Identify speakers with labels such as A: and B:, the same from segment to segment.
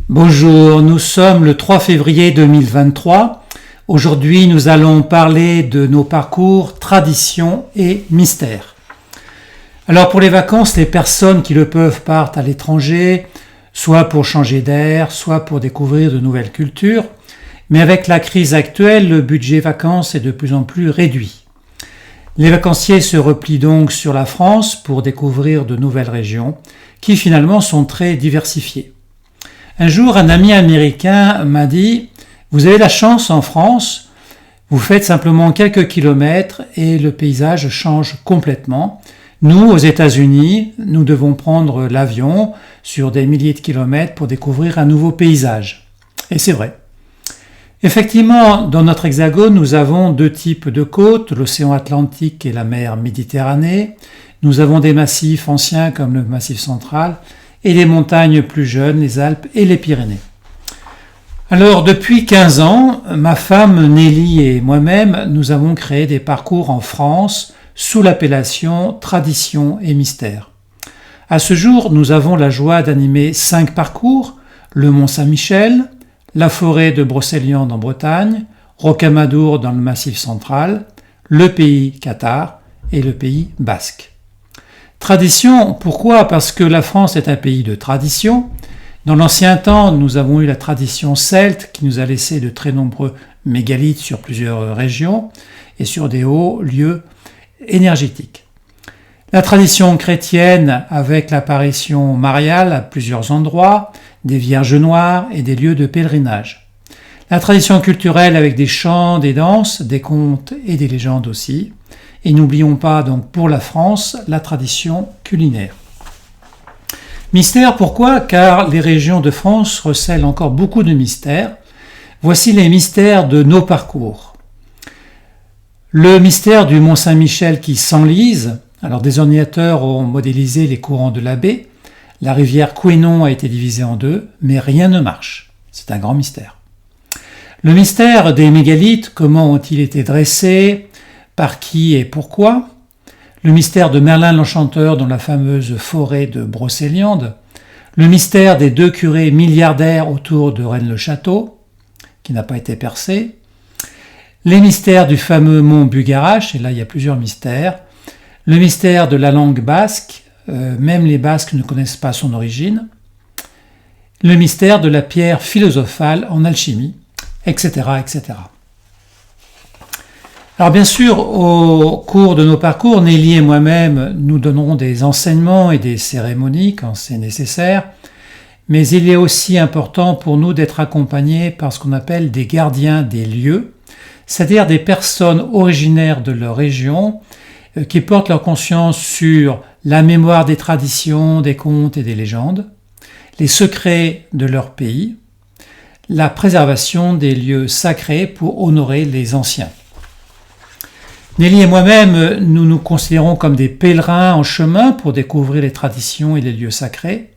A: Bonjour, nous sommes le 3 février 2023. Aujourd'hui, nous allons parler de nos parcours, traditions et mystères. Alors pour les vacances, les personnes qui le peuvent partent à l'étranger, soit pour changer d'air, soit pour découvrir de nouvelles cultures. Mais avec la crise actuelle, le budget vacances est de plus en plus réduit. Les vacanciers se replient donc sur la France pour découvrir de nouvelles régions qui finalement sont très diversifiées. Un jour, un ami américain m'a dit « Vous avez la chance en France, vous faites simplement quelques kilomètres et le paysage change complètement. Nous, aux États-Unis, nous devons prendre l'avion sur des milliers de kilomètres pour découvrir un nouveau paysage. » Et c'est vrai. Effectivement, dans notre hexagone, nous avons deux types de côtes, l'océan Atlantique et la mer Méditerranée. Nous avons des massifs anciens comme le Massif central et les montagnes plus jeunes, les Alpes et les Pyrénées. Alors, depuis 15 ans, ma femme Nelly et moi-même, nous avons créé des parcours en France sous l'appellation Tradition et Mystère. À ce jour, nous avons la joie d'animer 5 parcours, le Mont Saint-Michel, la forêt de Brocéliande en Bretagne, Rocamadour dans le Massif central, le pays Qatar et le pays Basque. Tradition, pourquoi ? Parce que la France est un pays de tradition. Dans l'ancien temps, nous avons eu la tradition celte qui nous a laissé de très nombreux mégalithes sur plusieurs régions et sur des hauts lieux énergétiques. La tradition chrétienne avec l'apparition mariale à plusieurs endroits, des vierges noires et des lieux de pèlerinage. La tradition culturelle avec des chants, des danses, des contes et des légendes aussi. Et n'oublions pas donc pour la France la tradition culinaire. Mystère, pourquoi ? Car les régions de France recèlent encore beaucoup de mystères. Voici les mystères de nos parcours. Le mystère du Mont Saint-Michel qui s'enlise. Alors des ordinateurs ont modélisé les courants de la baie. La rivière Couesnon a été divisée en deux, mais rien ne marche. C'est un grand mystère. Le mystère des mégalithes, comment ont-ils été dressés ? Par qui et pourquoi ? Le mystère de Merlin l'Enchanteur dans la fameuse forêt de Brocéliande. Le mystère des 2 curés milliardaires autour de Rennes-le-Château, qui n'a pas été percé. Les mystères du fameux mont Bugarache, et là il y a plusieurs mystères. Le mystère de la langue basque, même les Basques ne connaissent pas son origine. Le mystère de la pierre philosophale en alchimie, etc., etc. Alors bien sûr, au cours de nos parcours, Nelly et moi-même, nous donnerons des enseignements et des cérémonies quand c'est nécessaire, mais il est aussi important pour nous d'être accompagnés par ce qu'on appelle des gardiens des lieux, c'est-à-dire des personnes originaires de leur région qui portent leur conscience sur la mémoire des traditions, des contes et des légendes, les secrets de leur pays, la préservation des lieux sacrés pour honorer les anciens. Nelly et moi-même, nous nous considérons comme des pèlerins en chemin pour découvrir les traditions et les lieux sacrés.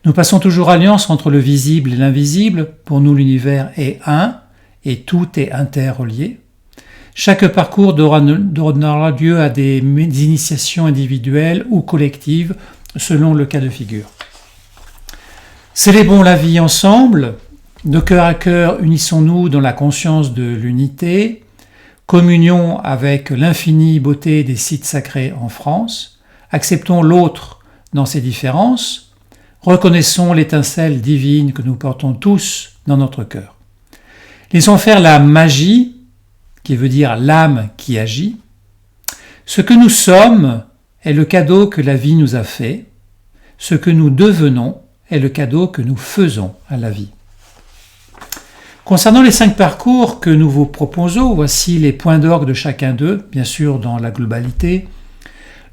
A: Nous passons toujours alliance entre le visible et l'invisible. Pour nous, l'univers est un et tout est interrelié. Chaque parcours donnera lieu à des initiations individuelles ou collectives selon le cas de figure. Célébrons la vie ensemble. De cœur à cœur, unissons-nous dans la conscience de l'unité. Communion avec l'infinie beauté des sites sacrés en France, acceptons l'autre dans ses différences, reconnaissons l'étincelle divine que nous portons tous dans notre cœur. Laissons faire la magie, qui veut dire l'âme qui agit. Ce que nous sommes est le cadeau que la vie nous a fait, ce que nous devenons est le cadeau que nous faisons à la vie. Concernant les 5 parcours que nous vous proposons, voici les points d'orgue de chacun d'eux, bien sûr dans la globalité.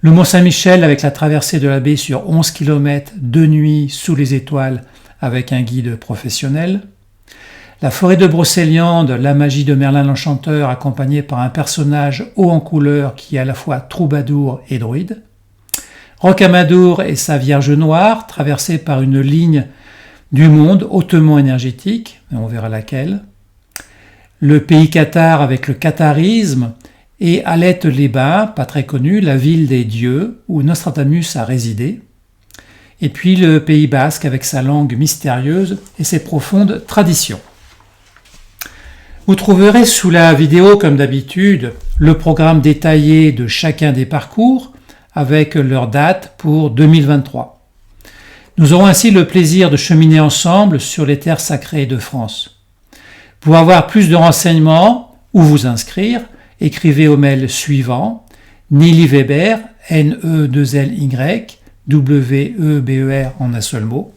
A: Le Mont Saint-Michel avec la traversée de la baie sur 11 km, 2 nuits sous les étoiles avec un guide professionnel. La forêt de Brocéliande, la magie de Merlin l'Enchanteur accompagné par un personnage haut en couleur qui est à la fois troubadour et druide. Rocamadour et sa Vierge Noire traversée par une ligne du monde hautement énergétique, on verra laquelle. Le pays Qatar avec le qatarisme et Alette-les-Bains, pas très connu, la ville des dieux où Nostradamus a résidé. et puis le Pays basque avec sa langue mystérieuse et ses profondes traditions. Vous trouverez sous la vidéo, comme d'habitude, le programme détaillé de chacun des parcours avec leur date pour 2023. Nous aurons ainsi le plaisir de cheminer ensemble sur les terres sacrées de France. Pour avoir plus de renseignements ou vous inscrire, écrivez au mail suivant Nelly Weber, N-E-2-L-Y, W-E-B-E-R en un seul mot,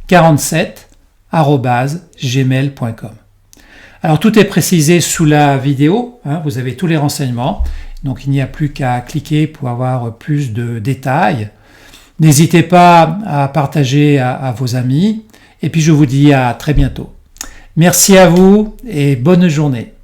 A: 47@gmail.com. Alors tout est précisé sous la vidéo, vous avez tous les renseignements, donc il n'y a plus qu'à cliquer pour avoir plus de détails. N'hésitez pas à partager à vos amis, et puis je vous dis à très bientôt. Merci à vous et bonne journée.